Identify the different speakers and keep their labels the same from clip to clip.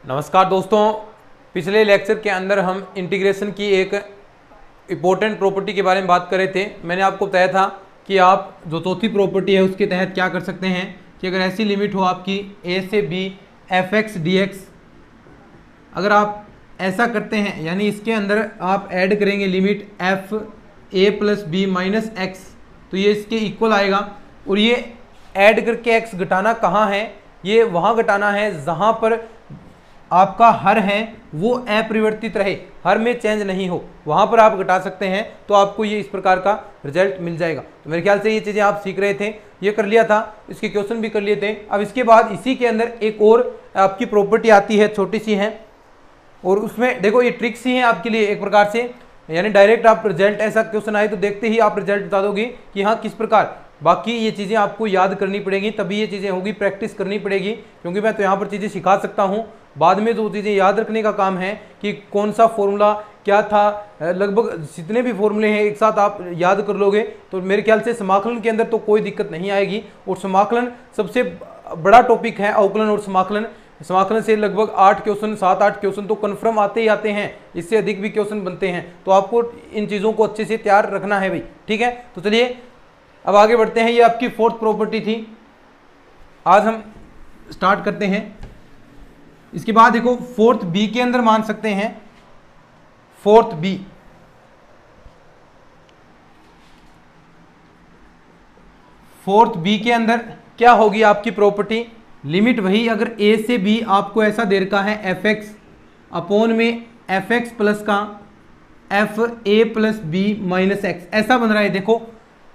Speaker 1: नमस्कार दोस्तों, पिछले लेक्चर के अंदर हम इंटीग्रेशन की एक इम्पोर्टेंट प्रॉपर्टी के बारे में बात कर रहे थे। मैंने आपको बताया था कि आप जो चौथी प्रॉपर्टी है उसके तहत क्या कर सकते हैं कि अगर ऐसी लिमिट हो आपकी a से b f(x) dx, अगर आप ऐसा करते हैं यानी इसके अंदर आप ऐड करेंगे limit f a plus b minus x, तो ये इसके इक्वल आएगा। और ये ऐड करके x घटाना कहाँ है, ये वहाँ घटाना है जहाँ पर आपका हर है वो अपरिवर्तित रहे, हर में चेंज नहीं हो, वहां पर आप घटा सकते हैं तो आपको ये इस प्रकार का रिजल्ट मिल जाएगा। तो मेरे ख्याल से ये चीज़ें आप सीख रहे थे, ये कर लिया था, इसके क्वेश्चन भी कर लिए थे। अब इसके बाद इसी के अंदर एक और आपकी प्रॉपर्टी आती है, छोटी सी है, और उसमें देखो ये ट्रिक्स ही है आपके लिए एक प्रकार से, यानी डायरेक्ट आप रिजल्ट ऐसा क्वेश्चन आए तो देखते ही आप रिजल्ट बता दोगे कि हाँ किस प्रकार। बाकी ये चीज़ें आपको याद करनी पड़ेगी, तभी ये चीज़ें होगी, प्रैक्टिस करनी पड़ेगी, क्योंकि मैं तो यहाँ पर चीज़ें सिखा सकता हूँ। बाद में जो चीज़ें याद रखने का काम है कि कौन सा फॉर्मूला क्या था, लगभग जितने भी फॉर्मूले हैं एक साथ आप याद कर लोगे तो मेरे ख्याल से समाकलन के अंदर तो कोई दिक्कत नहीं आएगी। और समाकलन सबसे बड़ा टॉपिक है, अवकलन और समाकलन। समाकलन से लगभग 8 क्वेश्चन, 7-8 क्वेश्चन तो कन्फर्म आते ही आते हैं, इससे अधिक भी क्वेश्चन बनते हैं, तो आपको इन चीज़ों को अच्छे से तैयार रखना है भाई, ठीक है। तो चलिए अब आगे बढ़ते हैं। ये आपकी फोर्थ प्रॉपर्टी थी, आज हम स्टार्ट करते हैं। इसके बाद देखो फोर्थ बी के अंदर मान सकते हैं, फोर्थ बी के अंदर क्या होगी आपकी प्रॉपर्टी, लिमिट वही, अगर a से b आपको ऐसा दे रखा है f(x) अपॉन में f(x) प्लस का f a plus b minus x, ऐसा बन रहा है। देखो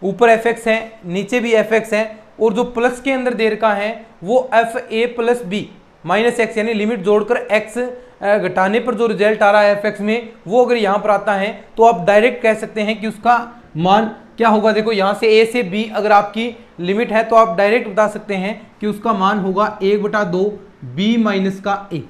Speaker 1: ऊपर f(x) है, नीचे भी f(x) है, और जो प्लस के अंदर दे रखा है वो f a plus b minus x, यानी लिमिट जोड़कर x घटाने पर जो रिजल्ट आ रहा है f(x) में, वो अगर यहाँ पर आता है तो आप डायरेक्ट कह सकते हैं कि उसका मान क्या होगा। देखो यहाँ से a से b अगर आपकी लिमिट है तो आप डायरेक्ट बता सकते हैं कि उसका मान होगा 1/2 b माइनस का a,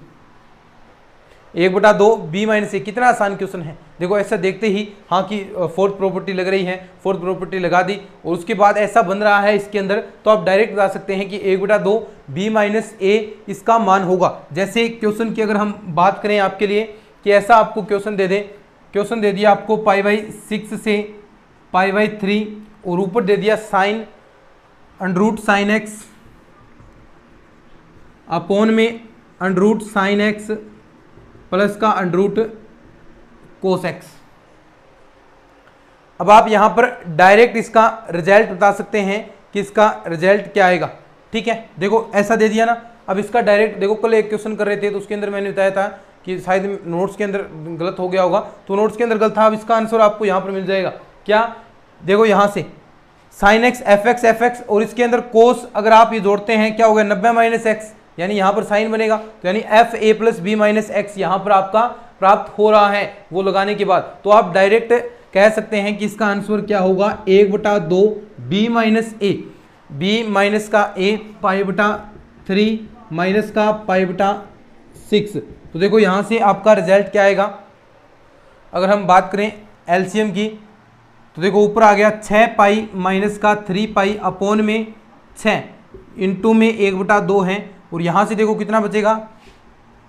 Speaker 1: 1/2 b माइनस a। कितना आसान क्वेश्चन है, देखो ऐसा देखते ही हाँ कि फोर्थ प्रॉपर्टी लग रही है, फोर्थ प्रॉपर्टी लगा दी और उसके बाद ऐसा बन रहा है इसके अंदर, तो आप डायरेक्ट बता सकते हैं कि 1/2 b माइनस a इसका मान होगा। जैसे क्वेश्चन की अगर हम बात करें आपके लिए कि ऐसा आपको क्वेश्चन दे दे, क्वेश्चन दे दिया आपको π/6 से π/3 और ऊपर दे दिया साइन √sin x अपॉन में √sin x प्लस का √cos x। अब आप यहां पर डायरेक्ट इसका रिजल्ट बता सकते हैं कि इसका रिजल्ट क्या आएगा, ठीक है। देखो ऐसा दे दिया ना, अब इसका डायरेक्ट देखो, कल एक क्वेश्चन कर रहे थे तो उसके अंदर मैंने बताया था कि शायद नोट्स के अंदर गलत हो गया होगा, तो नोट्स के अंदर गलत था। अब इसका आंसर आपको यहां पर मिल जाएगा, क्या, देखो यहां से sin x f(x) और इसके अंदर cos अगर आप ये जोड़ते हैं क्या होगा 90 माइनस एक्स, यानी यहाँ पर साइन बनेगा, तो यानी f a plus b minus x यहाँ पर आपका प्राप्त हो रहा है वो लगाने के बाद। तो आप डायरेक्ट कह सकते हैं कि इसका आंसर क्या होगा 1/2 b minus a, b minus का a π/3 माइनस का π/6। तो देखो यहाँ से आपका रिजल्ट क्या आएगा, अगर हम बात करें एलसीएम की, तो देखो ऊपर आ गया 6 माइनस का 3 अपॉन में 6 इंटू में 1/2 है, और यहाँ से देखो कितना बचेगा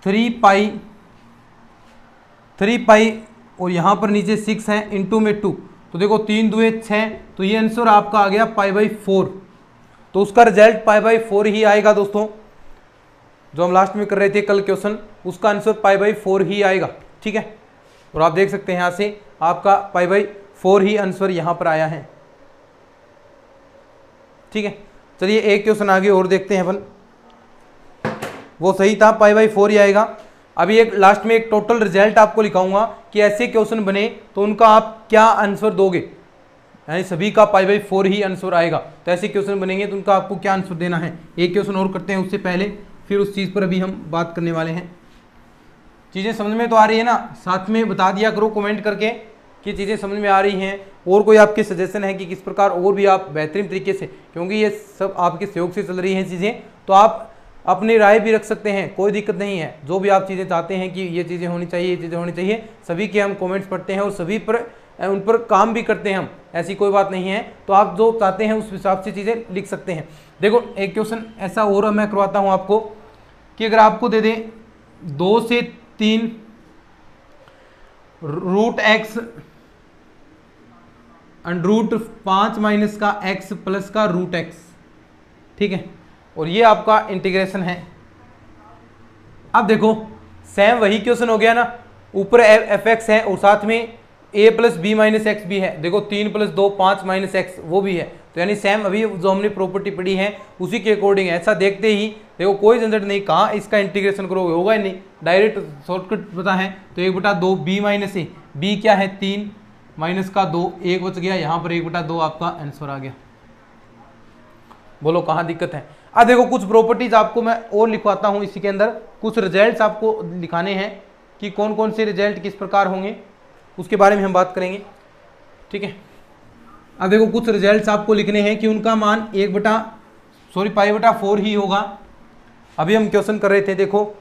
Speaker 1: 3 और यहाँ पर नीचे 6 है इंटू में 2, तो देखो 3 दूए 6, तो ये आंसर आपका आ गया π/4। तो उसका रिजल्ट π/4 ही आएगा दोस्तों, जो हम लास्ट में कर रहे थे कल क्वेश्चन, उसका आंसर π/4 ही आएगा, ठीक है। और आप देख सकते हैं यहाँ से आपका π/4 ही आंसर यहाँ पर आया है, ठीक है। चलिए एक क्वेश्चन आगे और देखते हैं अपन, वो सही था, π/4 ही आएगा। अभी एक लास्ट में एक टोटल रिजल्ट आपको लिखाऊंगा कि ऐसे क्वेश्चन बने तो उनका आप क्या आंसर दोगे, यानी सभी का π/4 ही आंसर आएगा। तो ऐसे क्वेश्चन बनेंगे तो उनका आपको क्या आंसर देना है। एक क्वेश्चन और करते हैं उससे पहले, फिर उस चीज़ पर अभी हम बात करने वाले हैं। चीज़ें समझ में तो आ रही है ना, साथ में बता दिया करो कमेंट करके कि चीज़ें समझ में आ रही हैं, और कोई आपके सजेशन है कि किस प्रकार और भी आप बेहतरीन तरीके से, क्योंकि ये सब आपके सहयोग से चल रही हैं चीज़ें, तो आप अपनी राय भी रख सकते हैं, कोई दिक्कत नहीं है। जो भी आप चीज़ें चाहते हैं कि ये चीज़ें होनी चाहिए, ये चीज़ें होनी चाहिए, सभी के हम कमेंट्स पढ़ते हैं और सभी पर उन पर काम भी करते हैं हम, ऐसी कोई बात नहीं है। तो आप जो चाहते हैं उस हिसाब से चीज़ें लिख सकते हैं। देखो एक क्वेश्चन ऐसा और मैं करवाता हूँ आपको कि अगर आपको दे दें 2 से 3 root x under root 5 minus का एक्स प्लस का रूट एक्स, ठीक है। और ये आपका इंटीग्रेशन है। अब देखो सेम वही क्वेश्चन हो गया ना, ऊपर एफ एक्स है और साथ में ए प्लस बी माइनस एक्स भी है। देखो 3 + 2 5 माइनस एक्स वो भी है, तो यानी सेम अभी जो हमने प्रॉपर्टी पढ़ी है उसी के अकॉर्डिंग है। ऐसा देखते ही देखो कोई झंझट नहीं, कहाँ इसका इंटीग्रेशन करोगे, होगा ही नहीं, डायरेक्ट शॉर्टकट पता है। तो 1/2 बी माइनस ए, बी क्या है 3 माइनस का 2, 1 बच गया, यहाँ पर 1/2 आपका आंसर आ गया। बोलो कहाँ दिक्कत है। अब देखो कुछ प्रॉपर्टीज आपको मैं और लिखवाता हूँ इसी के अंदर, कुछ रिजल्ट्स आपको दिखाने हैं कि कौन कौन से रिजल्ट किस प्रकार होंगे, उसके बारे में हम बात करेंगे, ठीक है। अब देखो कुछ रिजल्ट्स आपको लिखने हैं कि उनका मान π/4 ही होगा। अभी हम क्वेश्चन कर रहे थे, देखो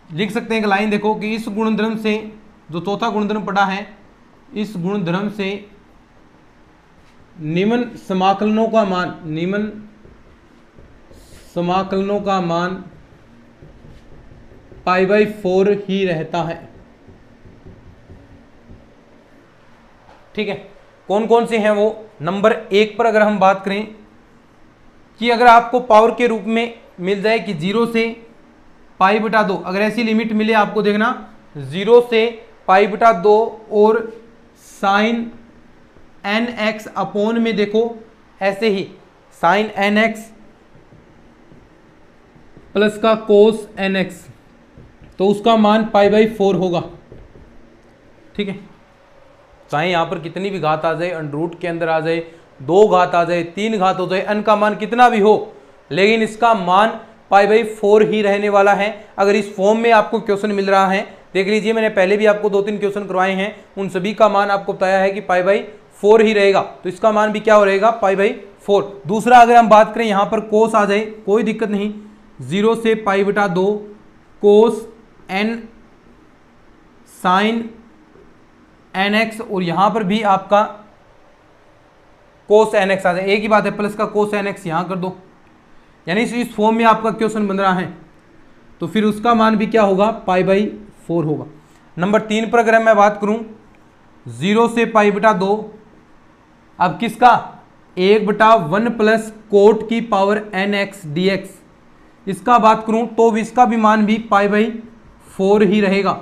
Speaker 1: लिख सकते हैं एक लाइन, देखो कि इस गुणधर्म से, जो चौथा गुणधर्म पढ़ा है, इस गुणधर्म से निम्न समाकलनों का मान π/4 ही रहता है, ठीक है। कौन कौन से हैं वो, नंबर 1 पर अगर हम बात करें कि अगर आपको पावर के रूप में मिल जाए कि 0 से π/2, अगर ऐसी लिमिट मिले आपको, देखना 0 से π/2 और sin nx अपॉन में, देखो ऐसे ही sin nx प्लस का cos nx, तो उसका मान π/4 होगा, ठीक है। चाहे यहां पर कितनी भी घात आ जाए, अंडर रूट के अंदर आ जाए, 2 घात आ जाए, 3 घात हो जाए, n का मान कितना भी हो, लेकिन इसका मान π/4 ही रहने वाला है। अगर इस फॉर्म में आपको क्वेश्चन मिल रहा है, देख लीजिए मैंने पहले भी आपको 2-3 क्वेश्चन करवाए हैं, उन सभी का मान आपको बताया है कि π/4 ही रहेगा, तो इसका मान भी क्या हो रहेगा π/4। दूसरा अगर हम बात करें यहां पर कोस आ जाए, कोई दिक्कत नहीं, 0 से π/2 कोस n साइन nx, और यहां पर भी आपका कोस nx आ जाए, एक ही बात है, प्लस का कोस nx यहां कर दो, यानी इस फॉर्म में आपका क्वेश्चन बन रहा है, तो फिर उसका मान भी क्या होगा π/4 होगा। नंबर 3 पर अगर मैं बात करूं 0 से π/2, अब किसका 1/1 प्लस कोट की पावर nx dx, इसका बात करूं तो इसका भी मान भी π/4 ही रहेगा।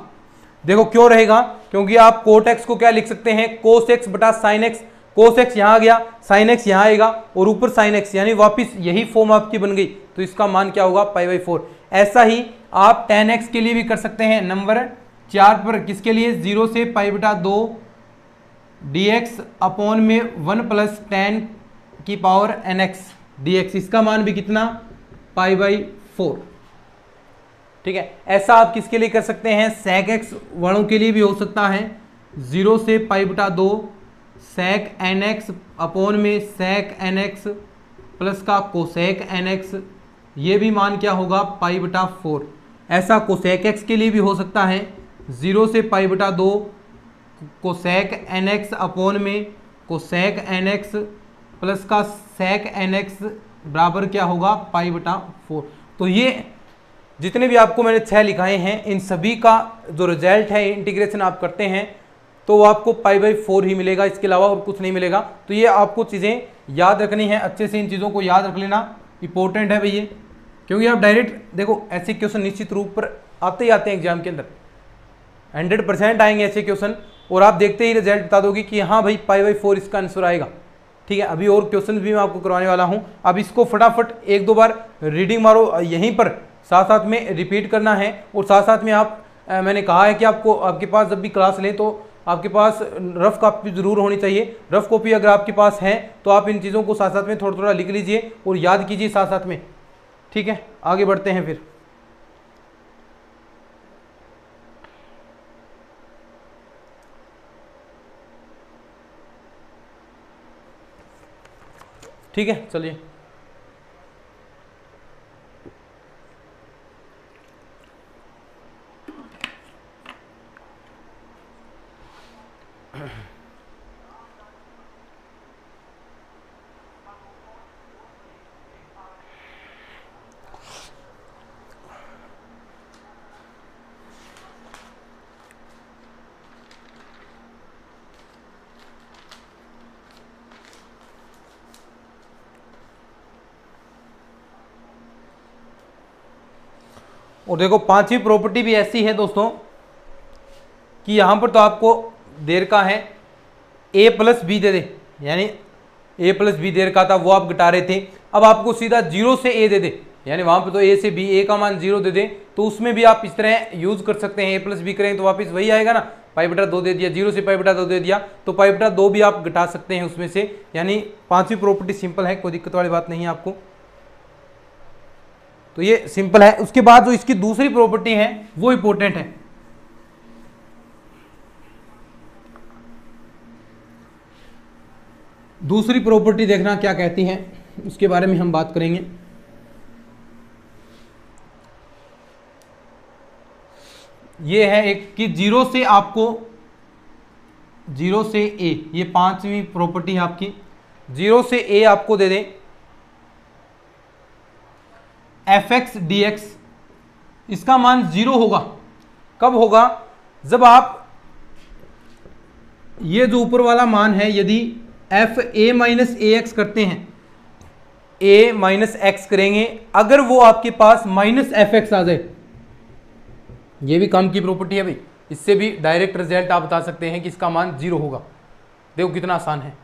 Speaker 1: देखो क्यों रहेगा, क्योंकि आप कोट एक्स को क्या लिख सकते हैं, कोस एक्स बटा साइन एक्स, कोस एक्स यहां आ गया, साइन एक्स यहां आएगा और ऊपर साइन एक्स, यानी वापिस यही फॉर्म आपकी बन गई, तो इसका मान क्या होगा π/4। ऐसा ही आप टेन एक्स के लिए भी कर सकते हैं। नंबर 4 पर किसके लिए, 0 से π/2 dx अपॉन में 1 प्लस टेन की पावर nx dx, इसका मान भी कितना π/4, ठीक है। ऐसा आप किसके लिए कर सकते हैं, sec x वालों के लिए भी हो सकता है, 0 से π/2 sec nx अपॉन में sec nx प्लस का cosec nx, ये भी मान क्या होगा π/4। ऐसा cosec x के लिए भी हो सकता है, 0 से π/2 cosec nx अपॉन में cosec nx प्लस का sec nx बराबर क्या होगा π/4। तो ये जितने भी आपको मैंने 6 लिखाए हैं, इन सभी का जो रिजल्ट है इंटीग्रेशन आप करते हैं तो वो आपको π/4 ही मिलेगा, इसके अलावा और कुछ नहीं मिलेगा। तो ये आपको चीज़ें याद रखनी है, अच्छे से इन चीज़ों को याद रख लेना इंपॉर्टेंट है भैया, क्योंकि आप डायरेक्ट देखो ऐसे क्वेश्चन निश्चित रूप पर आते ही आते हैं एग्जाम के अंदर, 100% आएंगे ऐसे क्वेश्चन, और आप देखते ही रिजल्ट बता दोगे कि हाँ भाई π/4 इसका आंसर आएगा, ठीक है। अभी और क्वेश्चन भी मैं आपको करवाने वाला हूँ, अब इसको फटाफट 1-2 बार रीडिंग मारो, यहीं पर साथ साथ में रिपीट करना है, और साथ साथ में आप मैंने कहा है कि आपको आपके पास जब भी क्लास लें तो आपके पास रफ कॉपी जरूर होनी चाहिए। रफ कॉपी अगर आपके पास है तो आप इन चीज़ों को साथ साथ में थोड़ा थोड़ा लिख लीजिए और याद कीजिए साथ साथ में, ठीक है। आगे बढ़ते हैं फिर, ठीक है, चलिए। और देखो पांचवी प्रॉपर्टी भी ऐसी है दोस्तों कि यहां पर तो आपको देर का है a प्लस बी दे दे, यानी a प्लस बी देर का था वो आप घटा रहे थे, अब आपको सीधा 0 से a दे दे, यानी वहां पर तो a से b, a का मान 0 दे दे, तो उसमें भी आप इस तरह यूज कर सकते हैं। a प्लस बी करें तो वापस वही आएगा ना, पाई बटा 2 दे दिया, 0 से पाई बटा 2 दे दिया, तो पाई बटा 2 भी आप घटा सकते हैं उसमें से, यानी पांचवी प्रॉपर्टी सिंपल है, कोई दिक्कत वाली बात नहीं है आपको, तो ये सिंपल है। उसके बाद जो इसकी दूसरी प्रॉपर्टी है वो इंपॉर्टेंट है। दूसरी प्रॉपर्टी देखना क्या कहती है, उसके बारे में हम बात करेंगे। ये है एक कि 0 से आपको 0 से a, ये पांचवी प्रॉपर्टी है आपकी, 0 से a आपको दे दें fx dx, इसका मान 0 होगा। कब होगा? जब आप ये जो ऊपर वाला मान है यदि f a minus A x करते हैं, a माइनस एक्स करेंगे, अगर वो आपके पास माइनस एफ एक्स आ जाए, ये भी काम की प्रॉपर्टी है भाई, इससे भी डायरेक्ट रिजल्ट आप बता सकते हैं कि इसका मान 0 होगा। देखो कितना आसान है।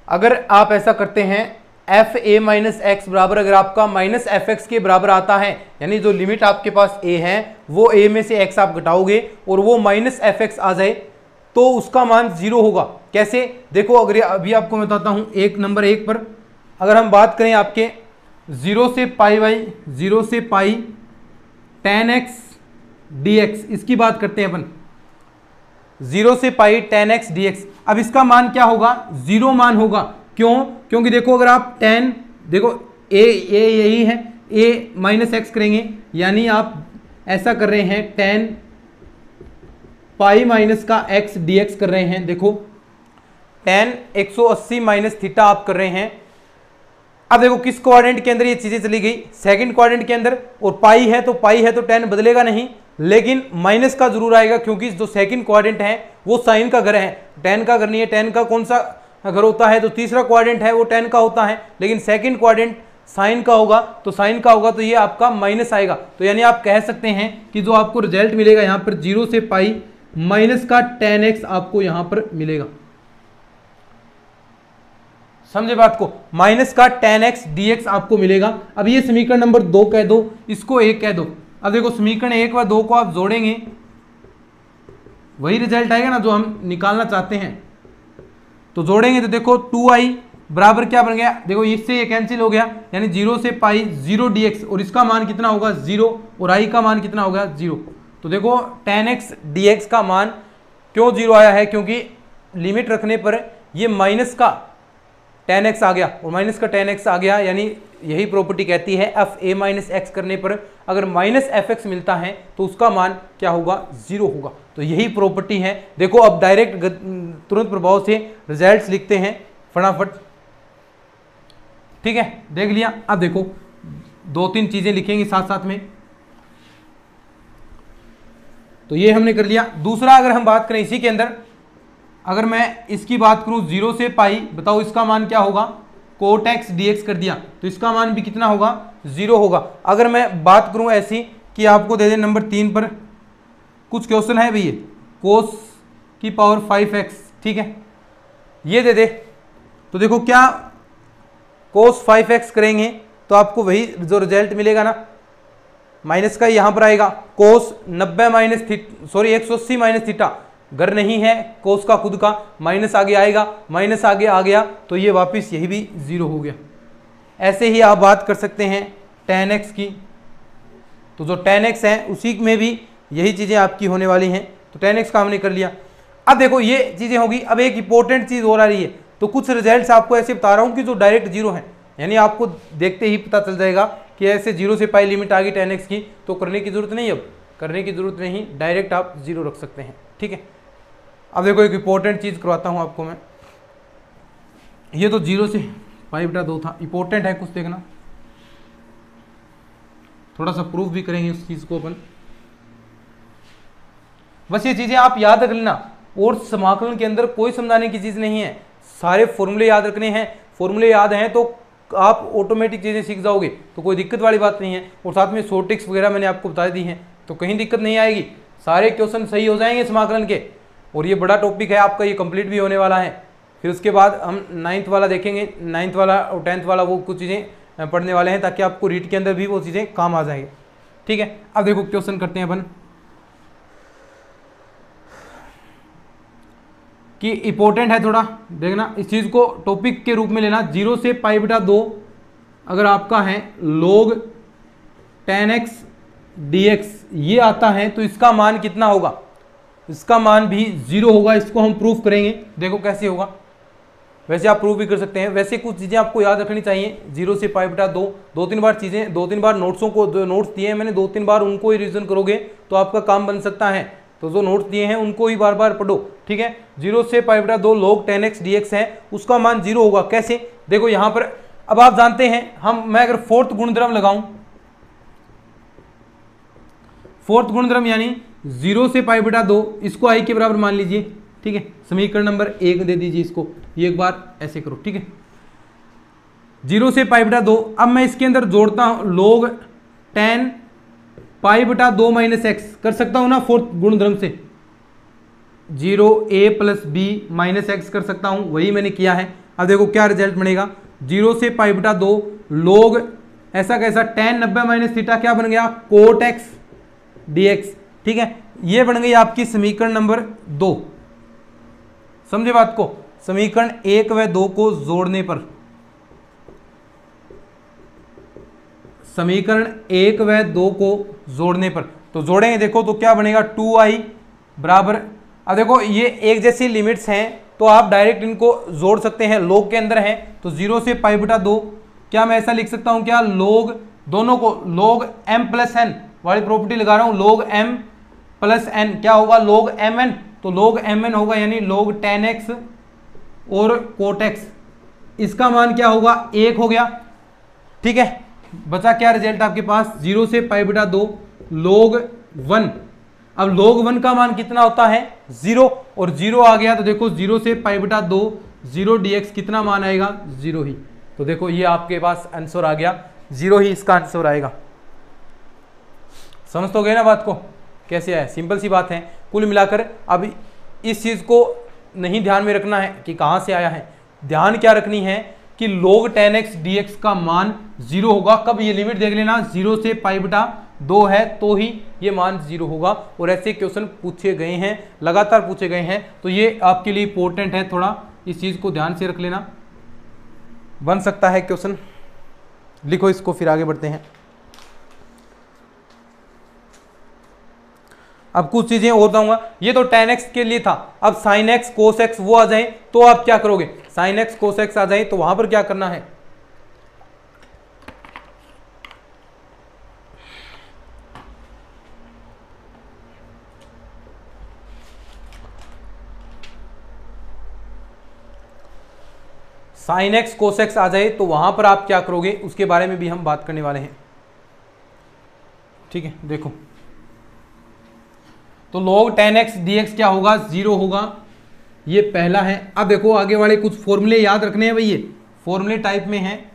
Speaker 1: अगर आप ऐसा करते हैं एफ ए माइनस एक्स बराबर, अगर आपका माइनस एफ एक्स के बराबर आता है, यानी जो लिमिट आपके पास a है वो a में से x आप घटाओगे और वो माइनस एफ एक्स आ जाए तो उसका मान 0 होगा। कैसे? देखो अगर अभी आपको मैं बताता हूं, एक नंबर 1 पर अगर हम बात करें आपके 0 से पाई बाई 0 से पाई tan x dx, इसकी बात करते हैं अपन, 0 से पाई tan x dx, अब इसका मान क्या होगा? 0 मान होगा। क्यों? क्योंकि देखो अगर आप tan, देखो a यही है, a माइनस एक्स करेंगे, यानी आप ऐसा कर रहे हैं tan पाई माइनस का x dx कर रहे हैं। देखो tan 180 माइनस थीटा आप कर रहे हैं। अब देखो किस क्वाड्रेंट के अंदर ये चीजें चली गई? सेकंड क्वाड्रेंट के अंदर, और पाई है तो tan बदलेगा नहीं, लेकिन माइनस का जरूर आएगा, क्योंकि जो सेकंड क्वाड्रेंट है वो साइन का घर है, tan का घर नहीं है। tan का कौन सा घर होता है? तो तीसरा क्वाड्रेंट है वो tan का होता है, लेकिन सेकंड क्वाड्रेंट साइन का होगा, तो साइन का होगा तो ये आपका माइनस आएगा। तो यानी आप कह सकते हैं कि जो आपको रिजल्ट मिलेगा यहाँ पर 0 से पाई माइनस का tan x आपको यहां पर मिलेगा। समझे बात को? माइनस का tan x dx आपको मिलेगा। अब ये समीकरण नंबर 2 कह दो, इसको 1 कह दो। अब देखो समीकरण 1 व 2 को आप जोड़ेंगे, वही रिजल्ट आएगा ना जो हम निकालना चाहते हैं। तो जोड़ेंगे तो देखो 2i बराबर क्या बन गया? देखो इससे ये कैंसिल हो गया, यानी 0 से पाई 0 dx, और इसका मान कितना होगा? 0, और i का मान कितना होगा? 0। तो देखो tan x dx का मान क्यों 0 आया है? क्योंकि लिमिट रखने पर ये माइनस का tan x आ गया, और माइनस का tan x आ गया, यानी यही प्रॉपर्टी कहती है एफ ए माइनस एक्स करने पर अगर माइनस एफ एक्स मिलता है तो उसका मान क्या होगा? 0 होगा। तो यही प्रॉपर्टी है। देखो अब डायरेक्ट तुरंत प्रभाव से रिजल्ट्स लिखते हैं फटाफट, ठीक है? देख लिया। अब देखो 2-3 चीजें लिखेंगे साथ साथ में, तो ये हमने कर लिया। दूसरा अगर हम बात करें इसी के अंदर, अगर मैं इसकी बात करूं 0 से पाई, बताओ इसका मान क्या होगा? कोट एक्स dx कर दिया, तो इसका मान भी कितना होगा? 0 होगा। अगर मैं बात करूं ऐसी कि आपको दे दे नंबर 3 पर कुछ क्वेश्चन है भैया, कोस की पावर 5x, ठीक है, ये दे दे, तो देखो क्या कोस 5x करेंगे तो आपको वही जो रिजल्ट मिलेगा ना, माइनस का यहां पर आएगा, कोस 90 माइनस 180 माइनस थीटा, घर नहीं है कोस का खुद का, माइनस आगे आएगा, माइनस आगे आ गया तो ये वापस यही भी 0 हो गया। ऐसे ही आप बात कर सकते हैं tan x की, तो जो tan x है उसी में भी यही चीज़ें आपकी होने वाली हैं। तो tan x का हमने कर लिया। अब देखो ये चीज़ें होगी। अब एक इंपॉर्टेंट चीज़ हो रही है, तो कुछ रिजल्ट्स आपको ऐसे बता रहा हूँ कि जो डायरेक्ट 0 है, यानी आपको देखते ही पता चल जाएगा कि ऐसे 0 से पाई लिमिट आ गई tan x की, तो करने की जरूरत नहीं, अब करने की जरूरत नहीं, डायरेक्ट आप 0 रख सकते हैं, ठीक है? अब देखो एक इंपॉर्टेंट चीज़ करवाता हूँ आपको मैं, ये तो 0 से पाई बटा 2 था, इंपॉर्टेंट है कुछ देखना, थोड़ा सा प्रूफ भी करेंगे उस चीज़ को अपन। बस ये चीज़ें आप याद रख लेना, और समाकलन के अंदर कोई समझाने की चीज़ नहीं है, सारे फॉर्मूले याद रखने हैं। फॉर्मूले याद हैं तो आप ऑटोमेटिक चीज़ें सीख जाओगे तो कोई दिक्कत वाली बात नहीं है। और साथ में शॉर्ट ट्रिक्स वगैरह मैंने आपको बता दी हैं, तो कहीं दिक्कत नहीं आएगी, सारे क्वेश्चन सही हो जाएंगे समाकलन के। और ये बड़ा टॉपिक है आपका, ये कंप्लीट भी होने वाला है। फिर उसके बाद हम 9th वाला देखेंगे, 9th वाला और 10th वाला, वो कुछ चीज़ें पढ़ने वाले हैं ताकि आपको रीट के अंदर भी वो चीज़ें काम आ जाएंगे। ठीक है, अब देखो क्वेश्चन करते हैं अपन कि इंपॉर्टेंट है थोड़ा देखना, इस चीज़ को टॉपिक के रूप में लेना। 0 से π/2 अगर आपका है log 10x dx ये आता है तो इसका मान कितना होगा, इसका मान भी 0 होगा। इसको हम प्रूफ करेंगे, देखो कैसे होगा। वैसे आप प्रूफ भी कर सकते हैं, वैसे कुछ चीज़ें आपको याद रखनी चाहिए। 0 से π/2 2-3 बार चीज़ें, 2-3 बार नोट्सों को, जो नोट्स दिए हैं मैंने 2-3 बार उनको ही रिवीजन करोगे तो आपका काम बन सकता है। तो जो नोट्स दिए हैं उनको ही बार बार पढ़ो। ठीक है, 0 से π/2 log 10x dx है, उसका मान 0 होगा। कैसे, देखो यहाँ पर अब आप जानते हैं मैं अगर फोर्थ गुणधर्म लगाऊं, फोर्थ गुणधर्म यानी 0 से π/2 इसको i के बराबर मान लीजिए। ठीक है, समीकरण नंबर 1 दे दीजिए इसको, ये एक बार ऐसे करो। ठीक है, 0 से π/2, अब मैं इसके अंदर जोड़ता हूं log 10 π/2 - x कर सकता हूं ना, फोर्थ गुणधर्म से 0a + b - x कर सकता हूं, वही मैंने किया है। अब देखो क्या रिजल्ट बनेगा, 0 से π/2 log ऐसा कैसा tan 90 - थीटा क्या बन गया, cot x dx। ठीक है, ये बन गई आपकी समीकरण नंबर 2। समझे बात को, समीकरण 1 व 2 को जोड़ने पर, समीकरण 1 व 2 को जोड़ने पर तो जोड़ेंगे, देखो तो क्या बनेगा 2i बराबर, अब देखो ये एक जैसी लिमिट्स हैं तो आप डायरेक्ट इनको जोड़ सकते हैं, log के अंदर है तो 0 से π/2 क्या मैं ऐसा लिख सकता हूं क्या, log दोनों को log m + n वाली प्रॉपर्टी लगा रहा हूं, log m + n क्या होगा log mn, तो log mn होगा यानी log 10x और cot x, इसका मान क्या होगा 1 हो गया। ठीक है, बचा क्या रिजल्ट आपके पास, 0 से π/2 log 1। अब log 1 का मान कितना होता है 0, और 0 आ गया तो देखो 0 से π/2 0 dx कितना मान आएगा 0 ही। तो देखो ये आपके पास आंसर आ गया, 0 ही इसका आंसर आएगा। समझ तो गए ना बात को, कैसे आया, सिंपल सी बात है। कुल मिलाकर अब इस चीज़ को नहीं ध्यान में रखना है कि कहाँ से आया है, ध्यान क्या रखनी है कि log 10x dx का मान 0 होगा। कब, ये लिमिट देख लेना, 0 से π/2 है तो ही ये मान 0 होगा। और ऐसे क्वेश्चन पूछे गए हैं, लगातार पूछे गए हैं, तो ये आपके लिए इंपॉर्टेंट है, थोड़ा इस चीज़ को ध्यान से रख लेना, बन सकता है क्वेश्चन। लिखो इसको, फिर आगे बढ़ते हैं। अब कुछ चीजें और बताऊंगा, ये तो tan x के लिए था। अब sin x cos x वो आ जाए तो आप क्या करोगे, sin x cos x आ जाए तो वहां पर क्या करना है, sin x cos x आ जाए तो वहां पर आप क्या करोगे, उसके बारे में भी हम बात करने वाले हैं। ठीक है, देखो तो log 10x dx क्या होगा 0 होगा, ये पहला है। अब देखो आगे वाले कुछ फॉर्मूले याद रखने हैं भाई, ये फॉर्मूले टाइप में हैं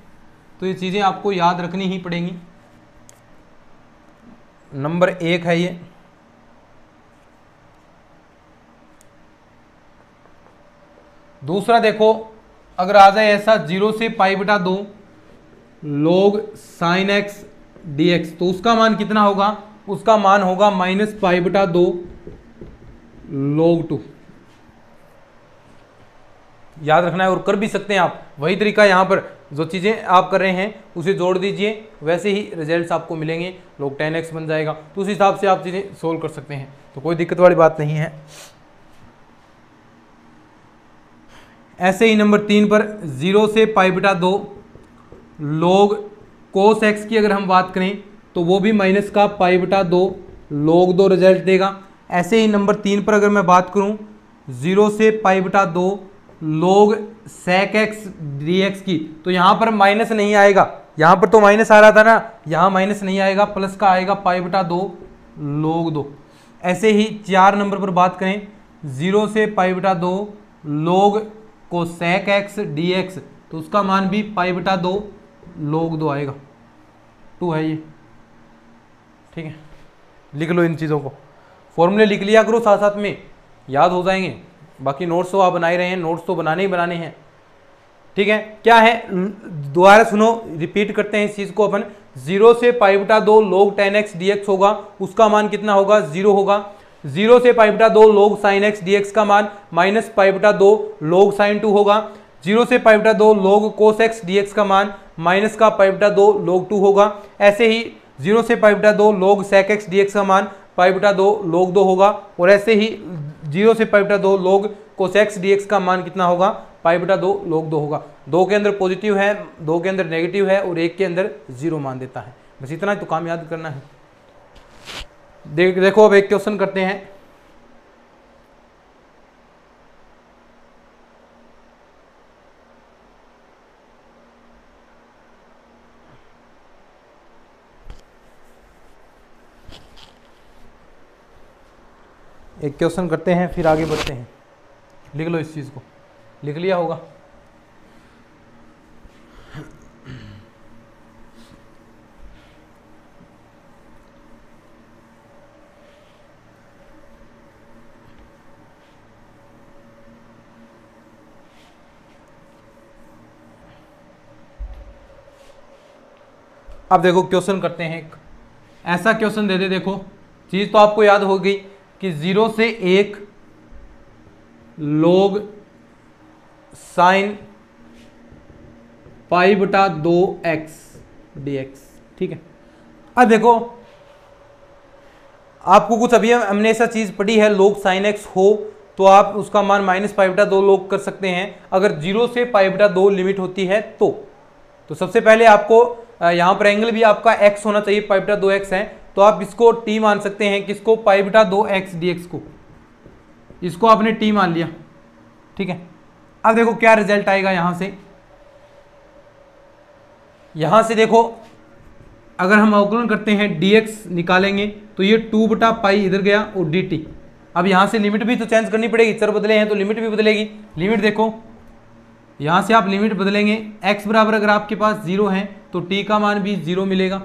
Speaker 1: तो ये चीज़ें आपको याद रखनी ही पड़ेंगी। नंबर 1 है ये, दूसरा देखो अगर आ जाए ऐसा 0 से π/2 log sin x dx तो उसका मान कितना होगा, उसका मान होगा -π/2 log 2। याद रखना है, और कर भी सकते हैं आप, वही तरीका यहाँ पर जो चीज़ें आप कर रहे हैं उसे जोड़ दीजिए, वैसे ही रिजल्ट्स आपको मिलेंगे, log 10x बन जाएगा। तो उस हिसाब से आप चीज़ें सोल्व कर सकते हैं, तो कोई दिक्कत वाली बात नहीं है। ऐसे ही नंबर 3 पर 0 से π/2 log cos x की अगर हम बात करें तो वो भी -π/2 log 2 रिजल्ट देगा। ऐसे ही नंबर 3 पर अगर मैं बात करूं 0 से π/2 log sec x dx की, तो यहाँ पर माइनस नहीं आएगा, यहाँ पर तो माइनस आ रहा था ना, यहाँ माइनस नहीं आएगा, प्लस का आएगा π/2 log 2। ऐसे ही 4 नंबर पर बात करें 0 से π/2 log cosec x dx तो उसका मान भी π/2 log 2 आएगा, 2 है ये, ठीक है। लिख लो इन चीज़ों को, फॉर्मूले लिख लिया करो, साथ साथ में याद हो जाएंगे। बाकी नोट्स तो आप बना ही रहे हैं, नोट्स तो बनाने ही बनाने हैं, ठीक है। क्या है, दोबारा सुनो, रिपीट करते हैं इस चीज़ को अपन। 0 से π/2 log tan x dx होगा, उसका मान कितना होगा, 0 होगा। 0 से π/2 log sin x dx का मान -π/2 log sin 2 होगा। 0 से π/2 log cos x dx का मान माइनस का π/2 log 2 होगा। ऐसे ही 0 से π/2 log sec x dx का मान π/2 log 2 होगा। और ऐसे ही 0 से π/2 log cos x dx का मान कितना होगा, π/2 log 2 होगा। 2 के अंदर पॉजिटिव है, 2 के अंदर नेगेटिव है और 1 के अंदर 0 मान देता है। बस इतना ही तो काम याद करना है। देखो अब एक क्वेश्चन करते हैं। एक क्वेश्चन करते हैं फिर आगे बढ़ते हैं। लिख लो इस चीज़ को, लिख लिया होगा। अब देखो क्वेश्चन करते हैं। एक ऐसा क्वेश्चन दे दे, देखो चीज तो आपको याद हो गई कि 0 से 1 log sin π/2 x dx, ठीक है। अब देखो आपको कुछ अभी हमने ऐसा चीज पढ़ी है, log sin x हो तो आप उसका मान -π/2 log कर सकते हैं, अगर 0 से π/2 लिमिट होती है तो सबसे पहले आपको यहाँ पर एंगल भी आपका x होना चाहिए, π/2 x है, तो आप इसको t मान सकते हैं। किसको, π/2 x dx को, इसको आपने t मान लिया, ठीक है। अब देखो क्या रिजल्ट आएगा यहां से देखो अगर हम अवकलन करते हैं dx निकालेंगे तो ये 2/π इधर गया और dt। अब यहां से लिमिट भी तो चेंज करनी पड़ेगी, चर बदले हैं तो लिमिट भी बदलेगी। लिमिट देखो यहां से आप लिमिट बदलेंगे, x बराबर अगर आपके पास 0 है तो t का मान भी 0 मिलेगा।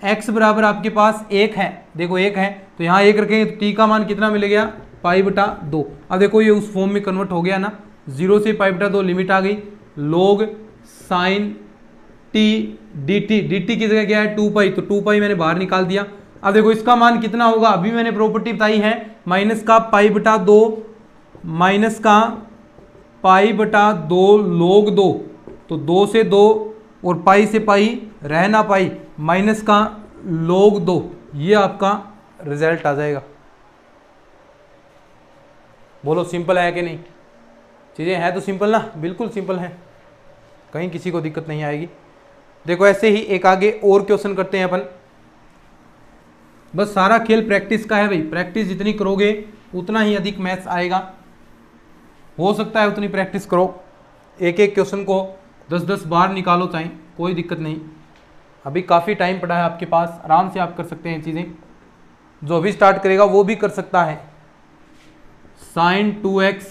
Speaker 1: x बराबर आपके पास 1 है, देखो 1 है तो यहाँ 1 रखेंगे तो t का मान कितना मिलेगा, π/2। अब देखो ये उस फॉर्म में कन्वर्ट हो गया ना, 0 से π/2 लिमिट आ गई, log sin t dt की जगह क्या है 2π, तो 2π मैंने बाहर निकाल दिया। अब देखो इसका मान कितना होगा, अभी मैंने प्रॉपर्टी बताई है, माइनस का π/2 माइनस का π/2 log 2, तो 2 से 2 और पाई से पाई रह ना पाई, माइनस का log 2, ये आपका रिजल्ट आ जाएगा। बोलो सिंपल है कि नहीं, चीज़ें हैं तो सिंपल ना, बिल्कुल सिंपल है, कहीं किसी को दिक्कत नहीं आएगी। देखो ऐसे ही एक आगे और क्वेश्चन करते हैं अपन। बस सारा खेल प्रैक्टिस का है भाई, प्रैक्टिस जितनी करोगे उतना ही अधिक मैथ्स आएगा, हो सकता है उतनी प्रैक्टिस करो। एक एक क्वेश्चन को 10-10 बार निकालो चाहे, कोई दिक्कत नहीं। अभी काफ़ी टाइम पड़ा है आपके पास, आराम से आप कर सकते हैं चीज़ें। जो अभी स्टार्ट करेगा वो भी कर सकता है। sin 2x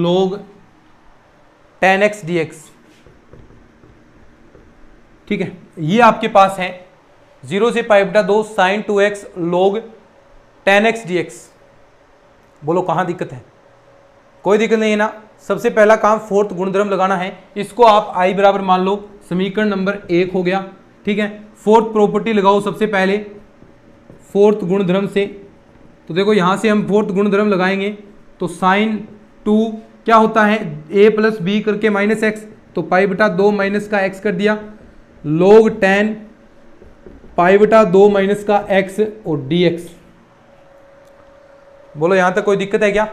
Speaker 1: log tan x dx, ठीक है, ये आपके पास है 0 से π/2 sin 2x log tan x dx। बोलो कहाँ दिक्कत है, कोई दिक्कत नहीं है ना। सबसे पहला काम फोर्थ गुणधर्म लगाना है, इसको आप i बराबर मान लो, समीकरण नंबर 1 हो गया, ठीक है। फोर्थ प्रॉपर्टी लगाओ सबसे पहले फोर्थ गुणधर्म से, तो देखो यहां से हम फोर्थ गुणधर्म लगाएंगे तो sin 2 क्या होता है, a + b करके -x, तो π/2 माइनस का x कर दिया, log tan π/2 माइनस का x और dx। बोलो यहां तक कोई दिक्कत है क्या।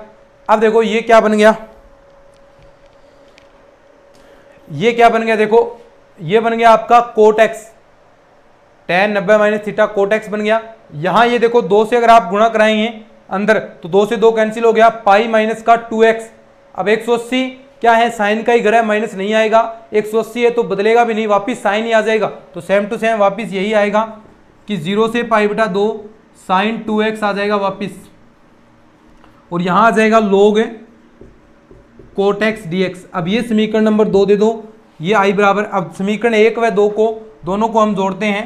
Speaker 1: अब देखो ये क्या बन गया, ये क्या बन गया, देखो ये बन गया आपका cot x, tan 90 - theta cot x बन गया। यहां ये देखो 2 से अगर आप गुणा कराएंगे अंदर तो 2 से 2 कैंसिल हो गया, पाई माइनस का 2x। अब 180 क्या है, साइन का ही घर है, माइनस नहीं आएगा, 180 है तो बदलेगा भी नहीं, वापिस साइन ही आ जाएगा, तो सेम टू सेम वापिस यही आएगा कि 0 से π/2 sin 2x आ जाएगा वापिस, और यहां आ जाएगा log कोट x dx। अब ये समीकरण नंबर 2 दे दो, ये आई बराबर, अब समीकरण 1 व 2 को दोनों को हम जोड़ते हैं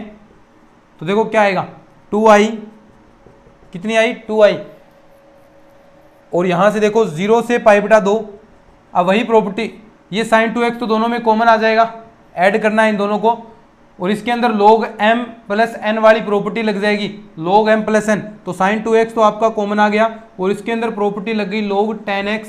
Speaker 1: तो देखो क्या आएगा 2i, कितनी आई 2i, और यहां से देखो 0 से पाई बटा 2, अब वही प्रॉपर्टी, ये sin 2x तो दोनों में कॉमन आ जाएगा, ऐड करना है इन दोनों को, और इसके अंदर log m प्लस n वाली प्रॉपर्टी लग जाएगी, log m प्लस n, तो sin 2x तो आपका कॉमन आ गया, और इसके अंदर प्रॉपर्टी लग गई log 10x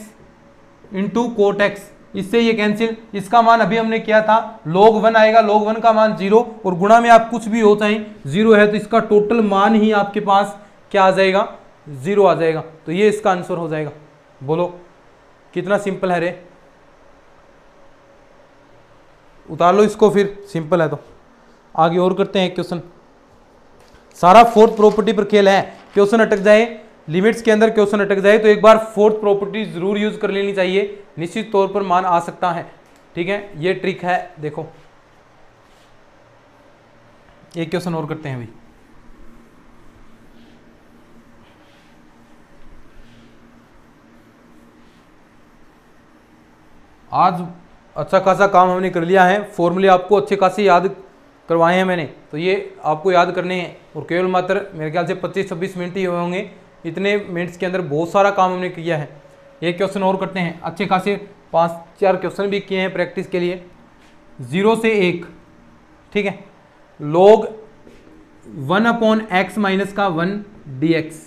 Speaker 1: into coat x, इससे ये कैंसिल, इसका मान अभी हमने किया था log 1 आएगा, log 1 का मान 0, और गुणा में आप कुछ भी हो चाहे 0 है तो इसका टोटल मान ही आपके पास क्या आ जाएगा 0 आ जाएगा, तो ये इसका आंसर हो जाएगा। बोलो कितना सिंपल है रे, उतार लो इसको, फिर सिंपल है तो आगे और करते हैं क्वेश्चन। सारा फोर्थ प्रॉपर्टी पर खेल है, क्वेश्चन अटक जाए, लिमिट्स के अंदर क्वेश्चन अटक जाए तो एक बार फोर्थ प्रॉपर्टी जरूर यूज कर लेनी चाहिए, निश्चित तौर पर मान आ सकता है। ठीक है, ये ट्रिक है। देखो एक क्वेश्चन और करते हैं भाई। आज अच्छा खासा काम हमने कर लिया है, फॉर्मूले आपको अच्छे खासे याद करवाए हैं मैंने, तो ये आपको याद करने हैं, और केवल मात्र मेरे ख्याल से 25-26 मिनट ही हुए होंगे, इतने मिनट्स के अंदर बहुत सारा काम हमने किया है। एक क्वेश्चन और करते हैं, अच्छे खासे 5-4 क्वेश्चन भी किए हैं प्रैक्टिस के लिए। 0 से 1, ठीक है, log 1/x माइनस का 1 dx,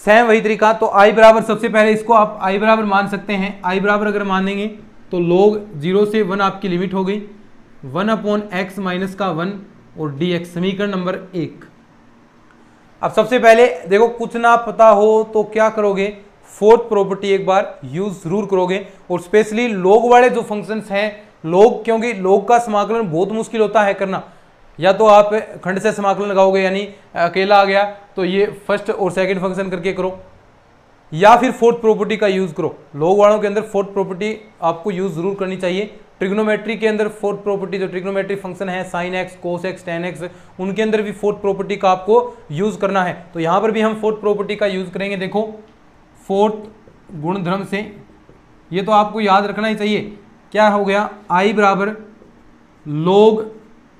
Speaker 1: सेम वही तरीका। तो i बराबर, सबसे पहले इसको आप i बराबर मान सकते हैं, i बराबर अगर मानेंगे तो log 0 से 1 आपकी लिमिट हो गई, 1/x माइनस का 1 और dx, समीकरण नंबर 1। अब सबसे पहले देखो, कुछ ना पता हो तो क्या करोगे, फोर्थ प्रॉपर्टी एक बार यूज जरूर करोगे, और स्पेशली log वाले जो फंक्शंस हैं, log, क्योंकि log का समाकलन बहुत मुश्किल होता है करना, या तो आप खंड से समाकलन लगाओगे, यानी अकेला आ गया तो ये फर्स्ट और सेकंड फंक्शन करके करो, या फिर फोर्थ प्रॉपर्टी का यूज करो। log वालों के अंदर फोर्थ प्रॉपर्टी आपको यूज जरूर करनी चाहिए। ट्रिग्नोमेट्री के अंदर फोर्थ प्रॉपर्टी, जो ट्रिग्नोमेट्री फंक्शन है sin x, cos x, tan x, उनके अंदर भी फोर्थ प्रॉपर्टी का आपको यूज करना है, तो यहां पर भी हम फोर्थ प्रॉपर्टी का यूज करेंगे। देखो फोर्थ गुणधर्म से, ये तो आपको याद रखना ही चाहिए, क्या हो गया i बराबर log,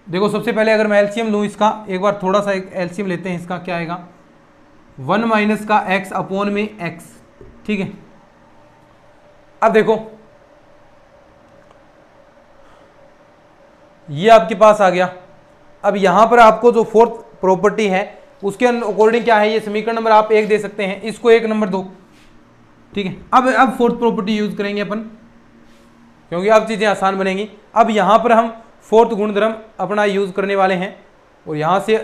Speaker 1: देखो सबसे पहले अगर मैं एलसीएम लूँ इसका, एक बार थोड़ा सा एक एलसीएम लेते हैं इसका, क्या आएगा 1 माइनस का x अपॉन में x, ठीक है। अब देखो ये आपके पास आ गया, अब यहां पर आपको जो फोर्थ प्रॉपर्टी है उसके अकॉर्डिंग क्या है, ये समीकरण नंबर आप 1 दे सकते हैं, इसको 1 नंबर दो, ठीक है। अब फोर्थ प्रॉपर्टी यूज करेंगे अपन, क्योंकि अब चीजें आसान बनेंगी। अब यहां पर हम फोर्थ गुणधर्म अपना यूज करने वाले हैं, और यहां से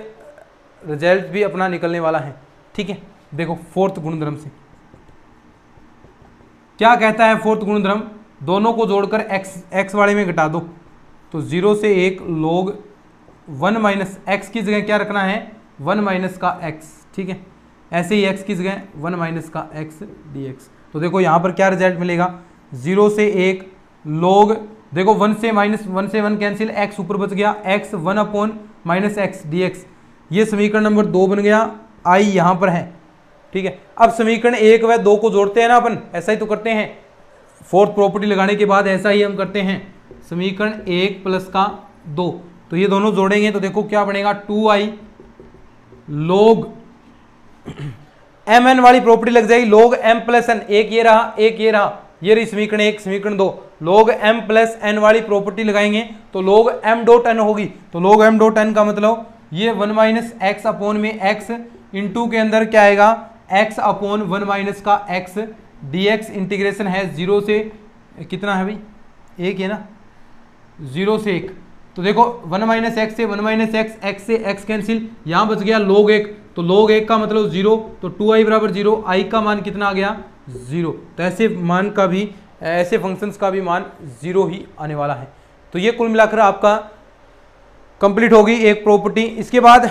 Speaker 1: रिजल्ट भी अपना निकलने वाला है, ठीक है। देखो फोर्थ गुणधर्म से क्या कहता है, फोर्थ गुणधर्म दोनों को जोड़कर x वाले में घटा दो, तो 0 से 1 log 1 माइनस एक्स की जगह क्या रखना है 1 माइनस का x, ठीक है। ऐसे ही x की जगह 1 माइनस का x dx, तो देखो यहां पर क्या रिजल्ट मिलेगा, 0 से 1 log, देखो 1 से 1 कैंसिल, x ऊपर बच गया, x 1 upon minus x dx, ये समीकरण नंबर 2 बन गया, i यहां पर है, ठीक है। अब समीकरण 1 व 2 को जोड़ते हैं ना अपन, ऐसा ही तो करते हैं, फोर्थ प्रॉपर्टी लगाने के बाद ऐसा ही हम करते हैं, समीकरण 1 प्लस का 2, तो ये दोनों जोड़ेंगे तो देखो क्या बनेगा 2i log mn वाली प्रॉपर्टी लग जाएगी, log m प्लस n, एक ये रहा, एक ये रहा, ये रही समीकरण 1, समीकरण 2, log m प्लस n वाली प्रॉपर्टी लगाएंगे तो log m डॉट n होगी, तो log m डॉट n का मतलब ये 1 माइनस एक्स अपॉन में x इंटू के अंदर क्या आएगा x अपॉन 1 माइनस का x dx, इंटीग्रेशन है 0 से कितना है भाई, 1 है ना, 0 से 1, तो देखो 1 माइनस एक्स से 1 माइनस एक्स, एक्स से एक्स कैंसिल, यहाँ बच गया log 1, तो log 1 का मतलब 0, तो 2i बराबर 0, i का मान कितना आ गया 0, तो ऐसे मान का भी, ऐसे फंक्शंस का भी मान 0 ही आने वाला है। तो ये कुल मिलाकर आपका कंप्लीट होगी एक प्रॉपर्टी। इसके बाद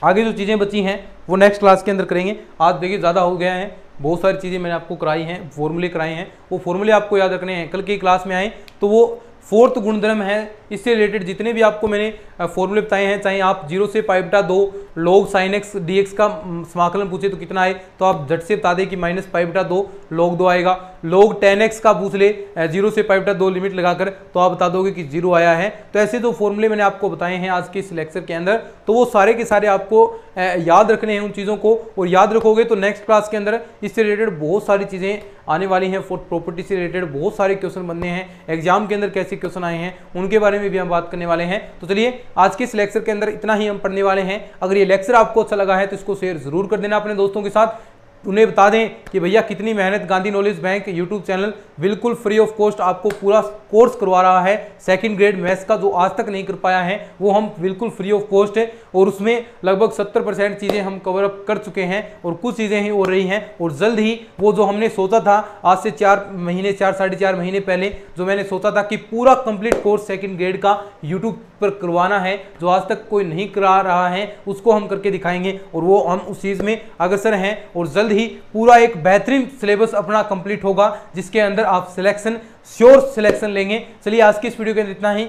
Speaker 1: आगे जो चीज़ें बची हैं वो नेक्स्ट क्लास के अंदर करेंगे। आज देखिए ज़्यादा हो गया है, बहुत सारी चीज़ें मैंने आपको कराई हैं, फॉर्मूले कराए हैं, वो फॉर्मूले आपको याद रखने हैं, कल की क्लास में आए तो वो फोर्थ गुणधर्म है, इससे रिलेटेड जितने भी आपको मैंने फॉर्मूले बताए हैं, चाहे आप 0 से पाई बटा 2 log sin x dx का समाकलन पूछे तो कितना आए, तो आप झट से बता दें कि माइनस पाई बटा 2 log 2 आएगा, log 10x का पूछ ले 0 से पाई बटा 2 लिमिट लगाकर, तो आप बता दोगे कि 0 आया है। तो ऐसे जो फॉर्मूले मैंने आपको बताए हैं आज के इस लेक्चर के अंदर, तो वो सारे के सारे आपको याद रखने हैं उन चीज़ों को, और याद रखोगे तो नेक्स्ट क्लास के अंदर इससे रिलेटेड बहुत सारी चीज़ें आने वाली हैं। प्रॉपर्टी से रिलेटेड बहुत सारे क्वेश्चन बनने हैं, एग्जाम के अंदर कैसे क्वेश्चन आए हैं उनके बारे में भी हम बात करने वाले हैं। तो चलिए आज के इस लेक्चर के अंदर इतना ही हम पढ़ने वाले हैं। अगर ये लेक्चर आपको अच्छा लगा है तो इसको शेयर जरूर कर देना अपने दोस्तों के साथ। उन्हें बता दें कि भैया कितनी मेहनत Gandhi knowledge bank YouTube channel बिल्कुल फ्री ऑफ कॉस्ट आपको पूरा कोर्स करवा रहा है। सेकंड ग्रेड मैथ्स का जो आज तक नहीं कर पाया है वो हम बिल्कुल फ्री ऑफ कॉस्ट है, और उसमें लगभग 70% चीज़ें हम कवर अप कर चुके हैं और कुछ चीज़ें ही हो रही हैं। और जल्द ही वो जो हमने सोचा था आज से 4 महीने 4-4.5 महीने पहले जो मैंने सोचा था कि पूरा कंप्लीट कोर्स सेकंड ग्रेड का यूट्यूब पर करवाना है, जो आज तक कोई नहीं करा रहा है, उसको हम करके दिखाएंगे और वो हम उस चीज़ में अग्रसर हैं। और जल्द ही पूरा एक बेहतरीन सिलेबस अपना कंप्लीट होगा जिसके अंदर आप सिलेक्शन श्योर सिलेक्शन लेंगे। चलिए आज की इस वीडियो के अंदर इतना ही।